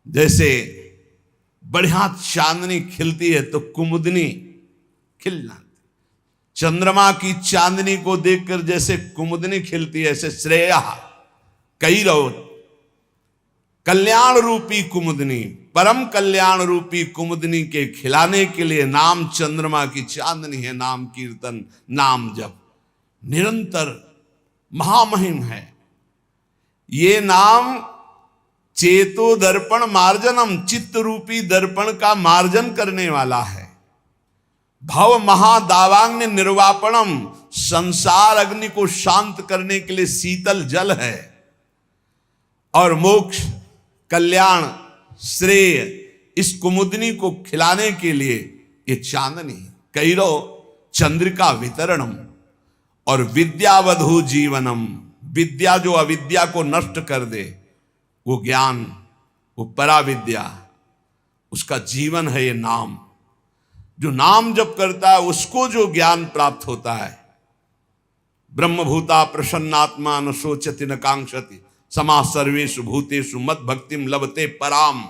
जैसे बढ़िया चांदनी खिलती है तो कुमुदनी खिलना, चंद्रमा की चांदनी को देखकर जैसे कुमुदनी खिलती है, ऐसे श्रेया कैरव कल्याण रूपी कुमुदनी, परम कल्याण रूपी कुमुदनी के खिलाने के लिए नाम चंद्रमा की चांदनी है। नाम कीर्तन, नाम जप निरंतर महामहिम है। ये नाम चेतो दर्पण मार्जनम, चित्त रूपी दर्पण का मार्जन करने वाला है। भव महादावांग निर्वापणम, संसार अग्नि को शांत करने के लिए शीतल जल है। और मोक्ष, कल्याण, श्रेय इस कुमुदनी को खिलाने के लिए ये चांदनी। कैरव चंद्रिका वितरणम और विद्यावधु जीवनम, विद्या जो अविद्या को नष्ट कर दे, वो ज्ञान, वो पराविद्या, उसका जीवन है ये नाम। जो नाम जप करता है उसको जो ज्ञान प्राप्त होता है। ब्रह्मभूता प्रसन्नात्मा न शोचति न कांक्षति, समा सर्वेषु भूतेषु मद भक्तिम लभते पराम।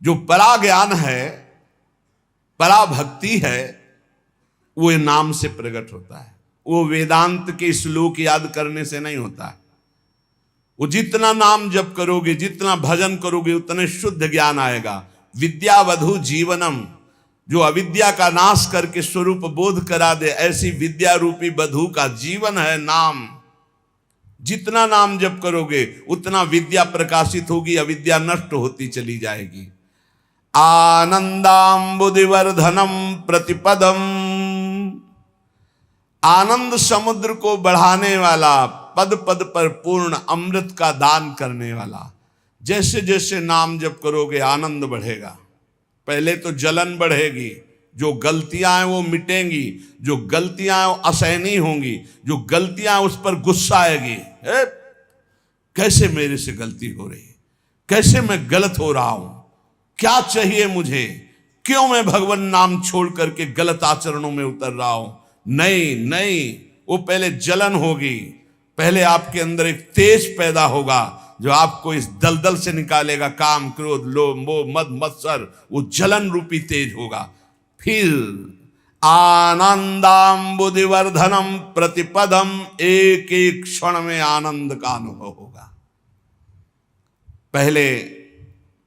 जो परा ज्ञान है, परा भक्ति है, वो नाम से प्रकट होता है। वो वेदांत के श्लोक याद करने से नहीं होता है। वो जितना नाम जप करोगे, जितना भजन करोगे, उतने शुद्ध ज्ञान आएगा। विद्यावधु जीवनम, जो अविद्या का नाश करके स्वरूप बोध करा दे, ऐसी विद्या रूपी वधु का जीवन है नाम। जितना नाम जप करोगे उतना विद्या प्रकाशित होगी, अविद्या नष्ट होती चली जाएगी। आनंदाम्बुदिवर्धनम प्रतिपदम, आनंद समुद्र को बढ़ाने वाला, पद पद पर पूर्ण अमृत का दान करने वाला। जैसे जैसे नाम जप करोगे आनंद बढ़ेगा। पहले तो जलन बढ़ेगी, जो गलतियां हैं वो मिटेंगी, जो गलतियां हैं वो असहनीय होंगी, जो गलतियां उस पर गुस्सा आएगी। कैसे मेरे से गलती हो रही है, कैसे मैं गलत हो रहा हूं, क्या चाहिए मुझे, क्यों मैं भगवान नाम छोड़ करके गलत आचरणों में उतर रहा हूं। नहीं नहीं, वो पहले जलन होगी, पहले आपके अंदर एक तेज पैदा होगा जो आपको इस दलदल से निकालेगा। काम, क्रोध, लोभ, मोह, मद, मत्सर, वो जलन रूपी तेज होगा। फिर आनंदाम्बुदिवर्धनम प्रतिपदम, एक एक क्षण में आनंद का अनुभव होगा। पहले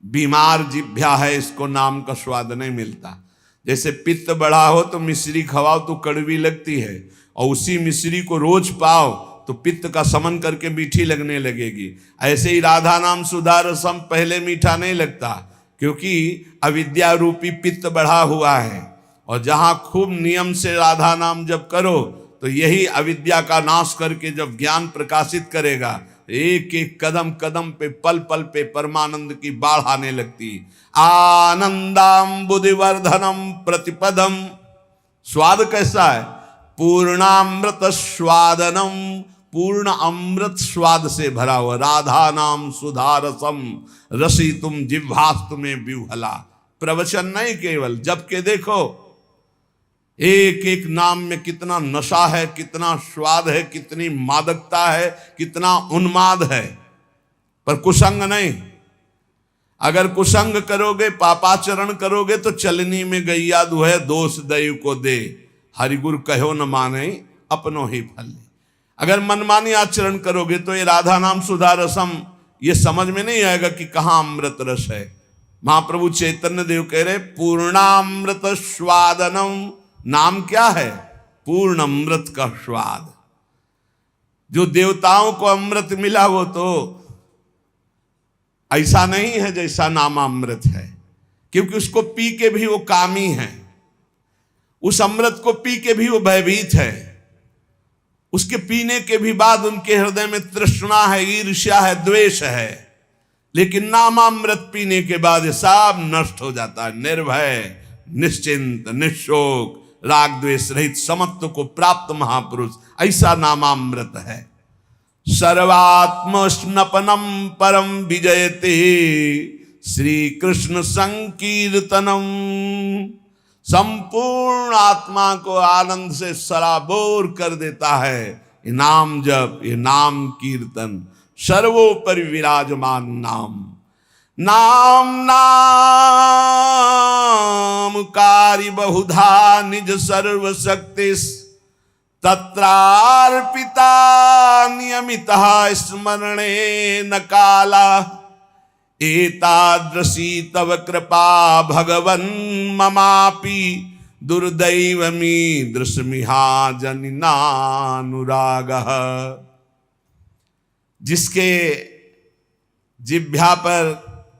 बीमार जिभ्या है, इसको नाम का स्वाद नहीं मिलता। जैसे पित्त बढ़ा हो तो मिश्री खवाओ तो कड़वी लगती है, और उसी मिश्री को रोज पाओ तो पित्त का समन करके मीठी लगने लगेगी। ऐसे ही राधा नाम सुधा रसम पहले मीठा नहीं लगता, क्योंकि अविद्या रूपी पित्त बढ़ा हुआ है। और जहां खूब नियम से राधा नाम जब करो तो यही अविद्या का नाश करके जब ज्ञान प्रकाशित करेगा, एक एक कदम कदम पे, पल पल पे परमानंद की बाढ़ आने लगती। आनंदाम्बुदिवर्धनम प्रतिपदम, स्वाद कैसा है? पूर्णामृत स्वादनम, पूर्ण अमृत स्वाद से भरा हुआ। राधा नाम सुधा रसम रसी तुम जिह्वास्तु में विह्वला। प्रवचन नहीं केवल, जब के देखो एक एक नाम में कितना नशा है, कितना स्वाद है, कितनी मादकता है, कितना उन्माद है। पर कुसंग नहीं। अगर कुसंग करोगे, पापाचरण करोगे तो चलनी में गैया दुहे, दोष दैव को दे, हरिगुरु कहो न माने अपनो ही फल। अगर मनमानी आचरण करोगे तो ये राधा नाम सुधा रसम ये समझ में नहीं आएगा कि कहाँ अमृत रस है। महाप्रभु चैतन्य देव कह रहे पूर्णामृत स्वादनम, नाम क्या है? पूर्ण अमृत का स्वाद। जो देवताओं को अमृत मिला वो तो ऐसा नहीं है जैसा नामामृत है, क्योंकि उसको पी के भी वो कामी है, उस अमृत को पी के भी वो भयभीत है, उसके पीने के भी बाद उनके हृदय में तृष्णा है, ईर्ष्या है, द्वेष है। लेकिन नामामृत पीने के बाद ये सब नष्ट हो जाता है। निर्भय, निश्चिंत, निशोक, राग द्वेष रहित समत्व को प्राप्त महापुरुष, ऐसा नामामृत है। सर्वात्म स्नपनम परम विजयते श्री कृष्ण संकीर्तनम, संपूर्ण आत्मा को आनंद से सराबोर कर देता है ये नाम जप, ये नाम कीर्तन। सर्वोपरि विराजमान नाम, नाम नाम कारी बहुधा निज सर्वशक्ति तत्रार्पिता नियमितः स्मरणे न काला एतादृशी तव कृपा भगवन् ममापि दुर्दैवमी दृश्मिहा जनिनानुरागः। जिसके जिह्वा पर,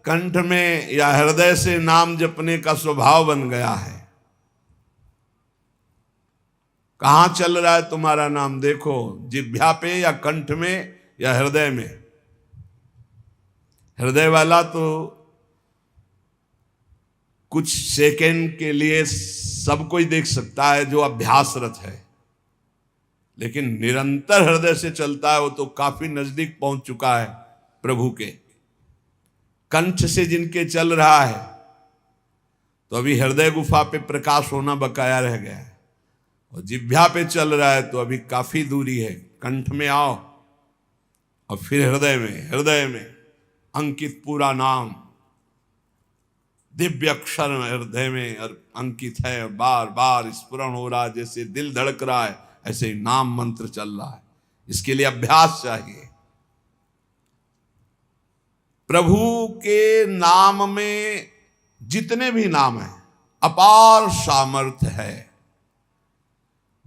कंठ में या हृदय से नाम जपने का स्वभाव बन गया है, कहां चल रहा है तुम्हारा नाम? देखो, जिह्वा पे या कंठ में या हृदय में। हृदय वाला तो कुछ सेकंड के लिए सब कोई देख सकता है जो अभ्यासरत है, लेकिन निरंतर हृदय से चलता है वो तो काफी नजदीक पहुंच चुका है प्रभु के। कंठ से जिनके चल रहा है तो अभी हृदय गुफा पे प्रकाश होना बकाया रह गया है, और जिह्वा पे चल रहा है तो अभी काफी दूरी है। कंठ में आओ और फिर हृदय में अंकित पूरा नाम, दिव्य अक्षर हृदय में अंकित है, बार बार स्फुरण हो रहा है, जैसे दिल धड़क रहा है ऐसे ही नाम मंत्र चल रहा है। इसके लिए अभ्यास चाहिए। प्रभु के नाम में जितने भी नाम हैं अपार सामर्थ्य है।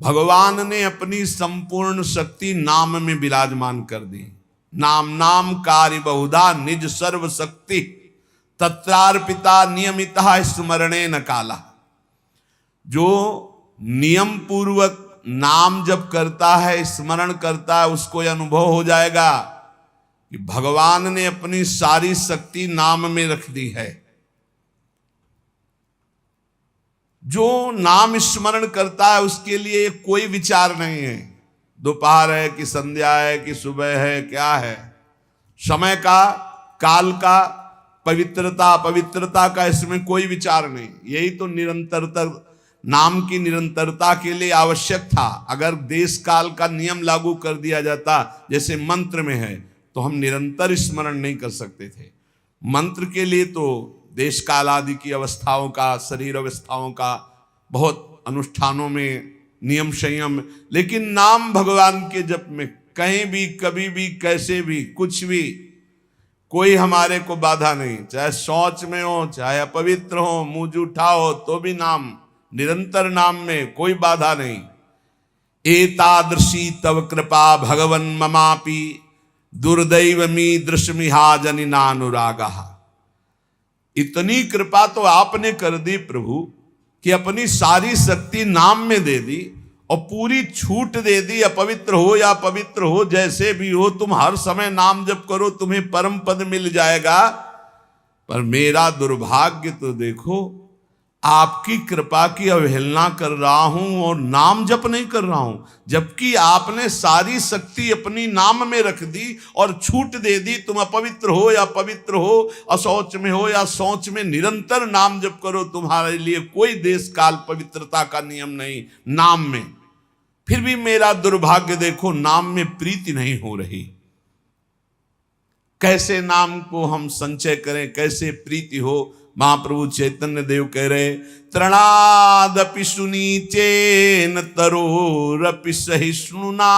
भगवान ने अपनी संपूर्ण शक्ति नाम में विराजमान कर दी। नाम नाम कार्य बहुधा निज सर्व शक्ति तत्रार्पिता नियमितः स्मरणे न काला। जो नियम पूर्वक नाम जप करता है, स्मरण करता है, उसको यह अनुभव हो जाएगा कि भगवान ने अपनी सारी शक्ति नाम में रख दी है। जो नाम स्मरण करता है उसके लिए कोई विचार नहीं है, दोपहर है कि संध्या है कि सुबह है, क्या है, समय का, काल का, पवित्रता का इसमें कोई विचार नहीं। यही तो निरंतरता, नाम की निरंतरता के लिए आवश्यक था। अगर देश काल का नियम लागू कर दिया जाता जैसे मंत्र में है तो हम निरंतर स्मरण नहीं कर सकते थे। मंत्र के लिए तो देश काल आदि की अवस्थाओं का, शरीर अवस्थाओं का बहुत अनुष्ठानों में नियम संयम, लेकिन नाम भगवान के जप में कहीं भी, कभी भी, कैसे भी, कुछ भी कोई हमारे को बाधा नहीं। चाहे शौच में हो, चाहे अपवित्र हो, मुंह जूठा हो, तो भी नाम, निरंतर नाम में कोई बाधा नहीं। एतादृशी तव कृपा भगवन् ममापि दुर्दैवमी दृश्मिहा जनिनानुरागः। इतनी कृपा तो आपने कर दी प्रभु कि अपनी सारी शक्ति नाम में दे दी और पूरी छूट दे दी। अपवित्र हो या पवित्र हो, जैसे भी हो, तुम हर समय नाम जप करो, तुम्हें परम पद मिल जाएगा। पर मेरा दुर्भाग्य तो देखो, आपकी कृपा की अवहेलना कर रहा हूं और नाम जप नहीं कर रहा हूं, जबकि आपने सारी शक्ति अपनी नाम में रख दी और छूट दे दी। तुम अपवित्र हो या पवित्र हो, अशौच में हो या शौच में, निरंतर नाम जप करो। तुम्हारे लिए कोई देश काल पवित्रता का नियम नहीं नाम में। फिर भी मेरा दुर्भाग्य देखो, नाम में प्रीति नहीं हो रही। कैसे नाम को हम संचय करें, कैसे प्रीति हो? महाप्रभु चैतन्य देव कह रहे, तृणादपि सुनीचेन तरोरपि सहिष्णुना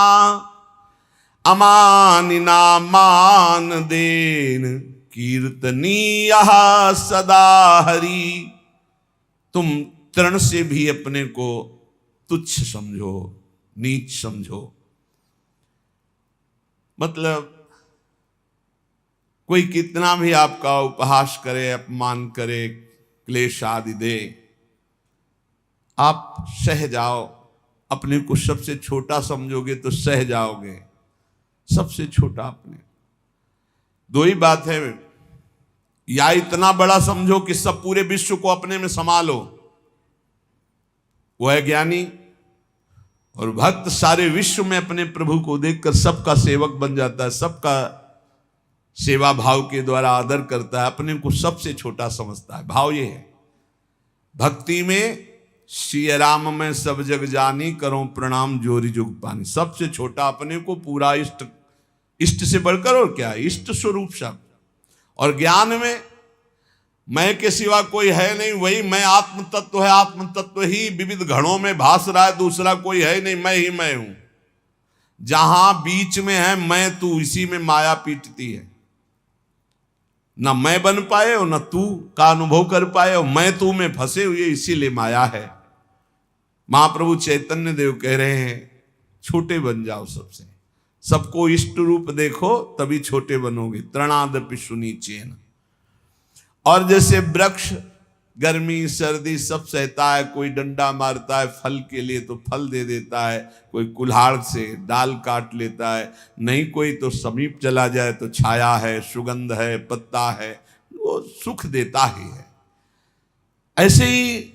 अमानिना मान देन कीर्तनीयः सदा हरि। तुम तृण से भी अपने को तुच्छ समझो, नीच समझो। मतलब कोई कितना भी आपका उपहास करे, अपमान करे, क्लेश आदि दे, आप सह जाओ। अपने को सबसे छोटा समझोगे तो सह जाओगे, सबसे छोटा अपने। दो ही बात है, या इतना बड़ा समझो कि सब पूरे विश्व को अपने में संभालो, वो है ज्ञानी। और भक्त सारे विश्व में अपने प्रभु को देखकर सबका सेवक बन जाता है, सबका सेवा भाव के द्वारा आदर करता है, अपने को सबसे छोटा समझता है। भाव ये है भक्ति में, सिय राम में सब जग जानी, करो प्रणाम जोरी जुग पानी। सबसे छोटा अपने को, पूरा इष्ट, इष्ट से बढ़कर और क्या, इष्ट स्वरूप शब्द। और ज्ञान में मैं के सिवा कोई है नहीं, वही मैं आत्म तत्व है, आत्म तत्व ही विविध घड़ों में भास रहा है, दूसरा कोई है नहीं, मैं ही मैं हूं। जहां बीच में है मैं तू, इसी में माया पीटती है। न मैं बन पाए हो, न तू का अनुभव कर पाए हो, मैं तू में फंसे हुए, इसीलिए माया है। महाप्रभु चैतन्य देव कह रहे हैं छोटे बन जाओ सबसे, सबको इष्ट रूप देखो, तभी छोटे बनोगे। तृणादपि सुनीचेन। और जैसे वृक्ष गर्मी सर्दी सब सहता है, कोई डंडा मारता है फल के लिए तो फल दे देता है, कोई कुल्हाड़ से डाल काट लेता है, नहीं कोई तो समीप चला जाए तो छाया है, सुगंध है, पत्ता है, वो सुख देता ही है। ऐसे ही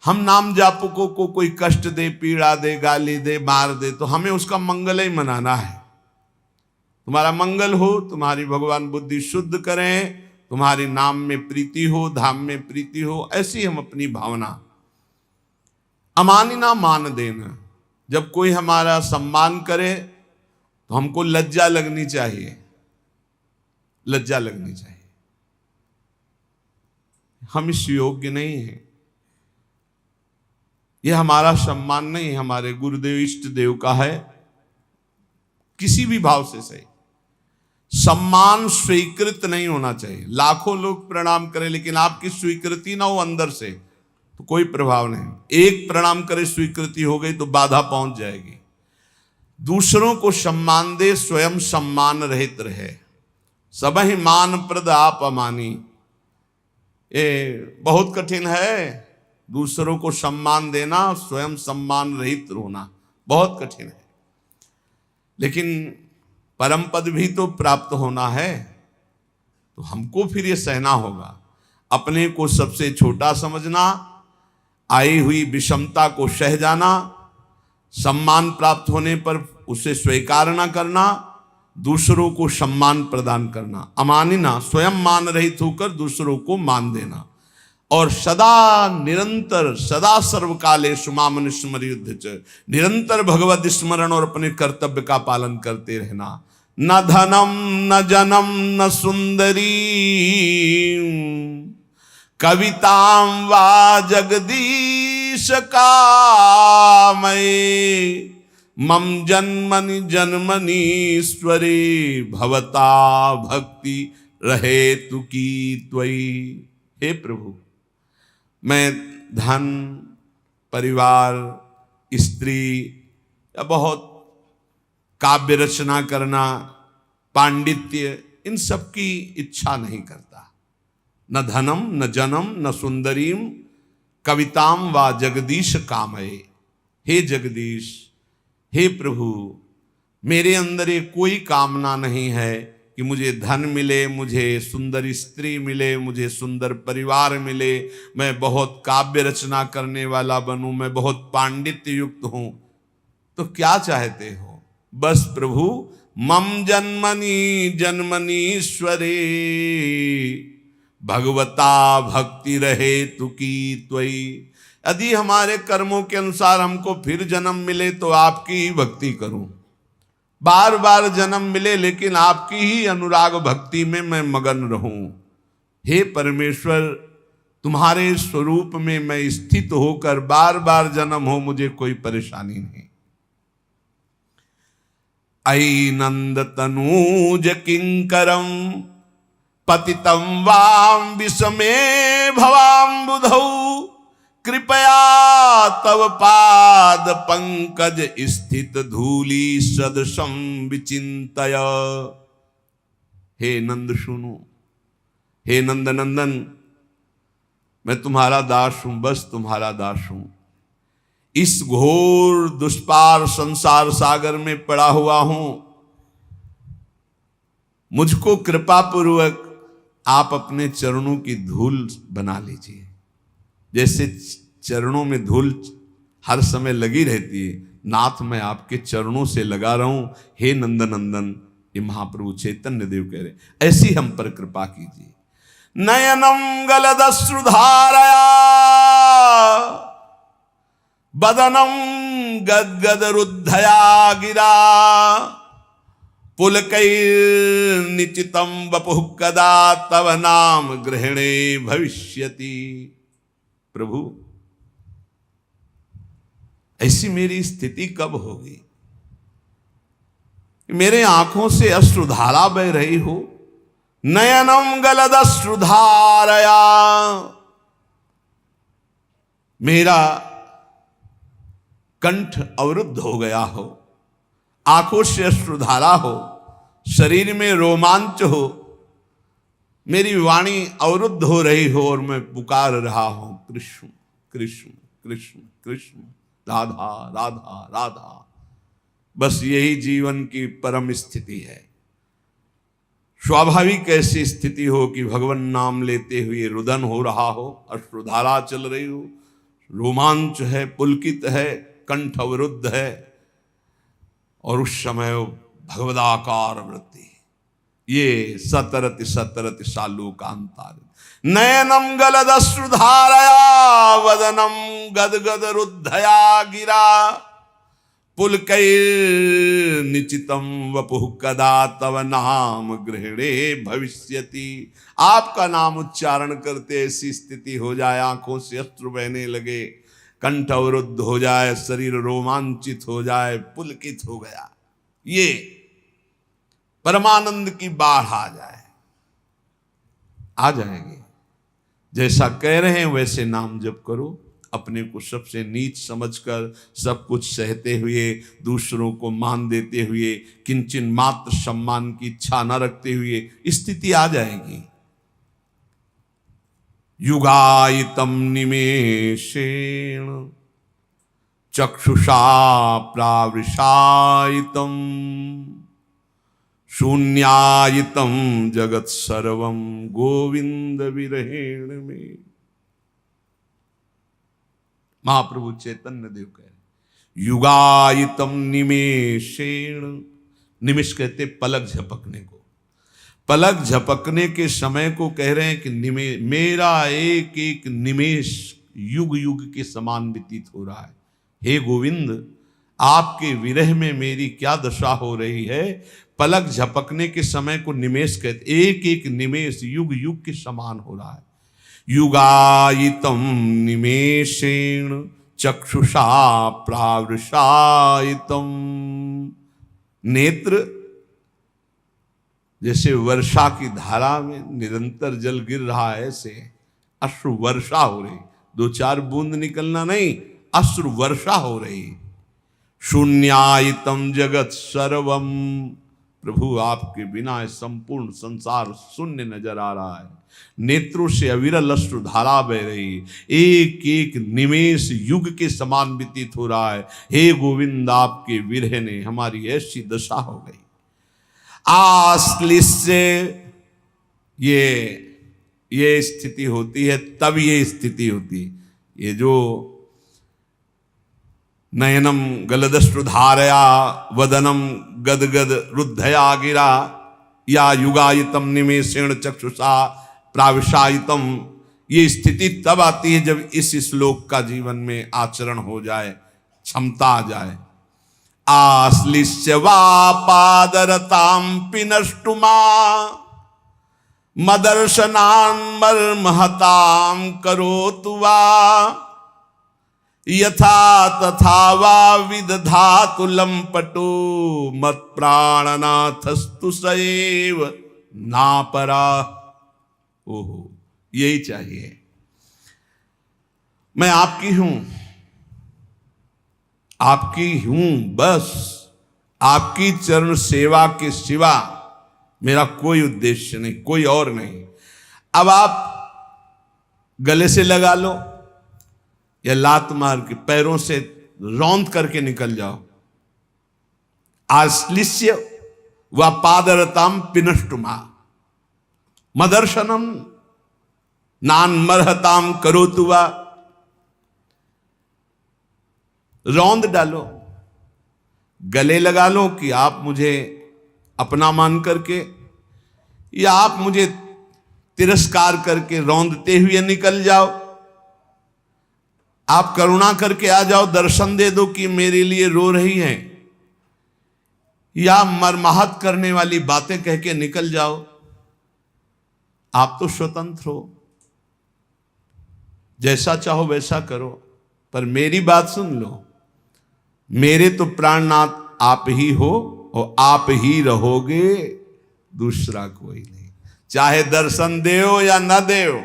हम नाम जापकों को कोई कष्ट दे, पीड़ा दे, गाली दे, मार दे, तो हमें उसका मंगल ही मनाना है। तुम्हारा मंगल हो, तुम्हारी भगवान बुद्धि शुद्ध करें, तुम्हारे नाम में प्रीति हो, धाम में प्रीति हो, ऐसी हम अपनी भावना। अमानिना मान देना, जब कोई हमारा सम्मान करे तो हमको लज्जा लगनी चाहिए, लज्जा लगनी चाहिए। हम इस योग्य नहीं हैं, यह हमारा सम्मान नहीं, हमारे गुरुदेव इष्ट देव का है। किसी भी भाव से सही, सम्मान स्वीकृत नहीं होना चाहिए। लाखों लोग प्रणाम करें लेकिन आपकी स्वीकृति ना हो अंदर से तो कोई प्रभाव नहीं। एक प्रणाम करे, स्वीकृति हो गई तो बाधा पहुंच जाएगी। दूसरों को सम्मान दे, स्वयं सम्मान रहित रहे। सबहि मान प्रद आप अमानी, ये बहुत कठिन है। दूसरों को सम्मान देना, स्वयं सम्मान रहित होना बहुत कठिन है। लेकिन परम पद भी तो प्राप्त होना है, तो हमको फिर ये सहना होगा। अपने को सबसे छोटा समझना, आई हुई विषमता को सह जाना, सम्मान प्राप्त होने पर उसे स्वीकार न करना, दूसरों को सम्मान प्रदान करना। अमानिना, स्वयं मान रहित होकर दूसरों को मान देना। और सदा निरंतर, सदा सर्वकालेषु माम स्मरेयुध्य च, निरंतर भगवत स्मरण और अपने कर्तव्य का पालन करते रहना। न धनम न जनम न सुंदरी कवितां वा जगदीश कामये, मम जन्मनि जन्मनीश्वरे भवता भक्ति रहे तु की त्वयि। हे प्रभु, मैं धन, परिवार, स्त्री या बहुत काव्य रचना करना, पांडित्य, इन सब की इच्छा नहीं करता। न धनम न जनम न सुंदरीम कविताम वा जगदीश कामये। हे जगदीश, हे प्रभु, मेरे अंदर ये कोई कामना नहीं है कि मुझे धन मिले, मुझे सुंदर स्त्री मिले, मुझे सुंदर परिवार मिले, मैं बहुत काव्य रचना करने वाला बनूं, मैं बहुत पांडित्य युक्त हूं। तो क्या चाहते हो? बस प्रभु, मम जन्मनि जन्मनीश्वरे भगवता भक्ति रहे तु की त्वयि। यदि हमारे कर्मों के अनुसार हमको फिर जन्म मिले तो आपकी ही भक्ति करूं। बार बार जन्म मिले लेकिन आपकी ही अनुराग भक्ति में मैं मगन रहूं। हे परमेश्वर, तुम्हारे स्वरूप में मैं स्थित होकर बार बार जन्म हो, मुझे कोई परेशानी नहीं। अयि नंद तनूज किंकरम पतितं वाम विषमे भवाम्बुधौ, कृपया तव पाद पंकज स्थित धूली सदृशं विचिंतय। हे नंद सुनो, हे नंद नंदन, मैं तुम्हारा दास हूं, बस तुम्हारा दास हूं। इस घोर दुष्पार संसार सागर में पड़ा हुआ हूं, मुझको कृपा पूर्वक आप अपने चरणों की धूल बना लीजिए। जैसे चरणों में धूल हर समय लगी रहती है, नाथ मैं आपके चरणों से लगा रहा हूं। हे नंदनंदन, ये महाप्रभु चैतन्य देव कह रहे, ऐसी हम पर कृपा कीजिए। नयनम गलदश्रुधारया बदनम गदगद रुद्धया गिरा, पुलकैर्निचितं वपुः कदा तव नाम ग्रहणे भविष्यति। प्रभु ऐसी मेरी स्थिति कब होगी? मेरे आंखों से अश्रुधारा बह रही हो, नयनम गलदश्रुधारया, मेरा कंठ अवरुद्ध हो गया हो, आंखों से अश्रुधारा हो, शरीर में रोमांच हो, मेरी वाणी अवरुद्ध हो रही हो और मैं पुकार रहा हूं कृष्ण कृष्ण कृष्ण कृष्ण, राधा राधा राधा। बस यही जीवन की परम स्थिति है। स्वाभाविक ऐसी स्थिति हो कि भगवान नाम लेते हुए रुदन हो रहा हो, अश्रुधारा चल रही हो, रोमांच है, पुलकित है, कंठ अवरुद्ध है, और उस समय भगवदाकार वृत्ति, ये सतरति सतरति सालूकांतार, नयनम गलदश्रुधारया वदनम गदगद रुद्धया गिरा, पुलकैर्निचितं वपुः कदा तव नाम गृहणे भविष्यति। आपका नाम उच्चारण करते ऐसी स्थिति हो जाए, आंखों से अश्रु बहने लगे, कंठ अवरुद्ध हो जाए, शरीर रोमांचित हो जाए, पुलकित हो गया, ये परमानंद की बाढ़ आ जाए, आ जाएंगे। जैसा कह रहे हैं वैसे नाम जप करो, अपने को सबसे नीच समझकर, सब कुछ सहते हुए, दूसरों को मान देते हुए, किंचन मात्र सम्मान की इच्छा न रखते हुए स्थिति आ जाएगी। युगायितम निमेषेण चक्षुषा प्रावृषायितम शून्यायितम जगत सर्वम गोविंद विरहेण में। महाप्रभु चैतन्य देव कह रहे युगायितम निमेषेण, निमिष कहते पलक झपकने को, पलक झपकने के समय को कह रहे हैं कि मेरा एक एक निमेष युग युग के समान व्यतीत हो रहा है। हे गोविंद, आपके विरह में मेरी क्या दशा हो रही है। पलक झपकने के समय को निमेष कहते, एक एक निमेष युग युग के समान हो रहा है। युगायितम निमेषेण चक्षुषा प्रावृषायितम, नेत्र जैसे वर्षा की धारा में निरंतर जल गिर रहा है, ऐसे अश्रु वर्षा हो रही, दो चार बूंद निकलना नहीं, अश्रु वर्षा हो रही। शून्यायितम जगत सर्वम, प्रभु आपके बिना संपूर्ण संसार शून्य नजर आ रहा है। नेत्रों से अविरल अश्रु धारा बह रही, एक एक निमेष युग के समान व्यतीत हो रहा है। हे गोविंद, आपके विरह ने हमारी ऐसी दशा हो गई। आश्लिष्य, ये स्थिति होती है, तब ये स्थिति होती है। ये जो नयनम गलदश्रुधारया वदनम गदगद रुद्धया गिरा, या युगायितम निमेषेण चक्षुषा प्राविशायितम, ये स्थिति तब आती है जब इस श्लोक का जीवन में आचरण हो जाए, क्षमता आ जाए। आश्लिष्य वा पादरतां पिनष्टुमा मदर्शनान् मर्महतां करोतु वा, यथा तथा वा विदधातु लंपटो मत प्राणनाथस्तु सएव नापरा। ओहो, यही चाहिए। मैं आपकी हूं, आपकी हूं, बस आपकी चरण सेवा के सिवा मेरा कोई उद्देश्य नहीं, कोई और नहीं। अब आप गले से लगा लो या लात मार के पैरों से रौंद करके निकल जाओ। आश्लिष्य व पादरताम पिनष्टुमा मदर्शनम नान्मर्हताम करोतु वा, रौंद डालो, गले लगा लो कि आप मुझे अपना मान करके, या आप मुझे तिरस्कार करके रौंदते हुए निकल जाओ। आप करुणा करके आ जाओ, दर्शन दे दो कि मेरे लिए रो रही हैं। या मरमाहत करने वाली बातें कह के निकल जाओ। आप तो स्वतंत्र हो, जैसा चाहो वैसा करो, पर मेरी बात सुन लो, मेरे तो प्राणनाथ आप ही हो और आप ही रहोगे, दूसरा कोई नहीं। चाहे दर्शन देओ या न देओ,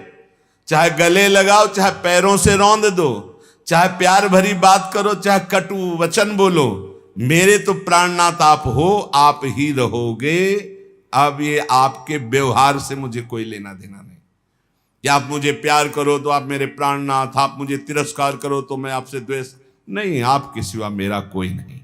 चाहे गले लगाओ, चाहे पैरों से रौंद दो, चाहे प्यार भरी बात करो, चाहे कटु वचन बोलो, मेरे तो प्राणनाथ आप हो, आप ही रहोगे। अब ये आपके व्यवहार से मुझे कोई लेना देना नहीं कि आप मुझे प्यार करो तो आप मेरे प्राणनाथ, आप मुझे तिरस्कार करो तो मैं आपसे द्वेष नहीं। आपके सिवा मेरा कोई नहीं।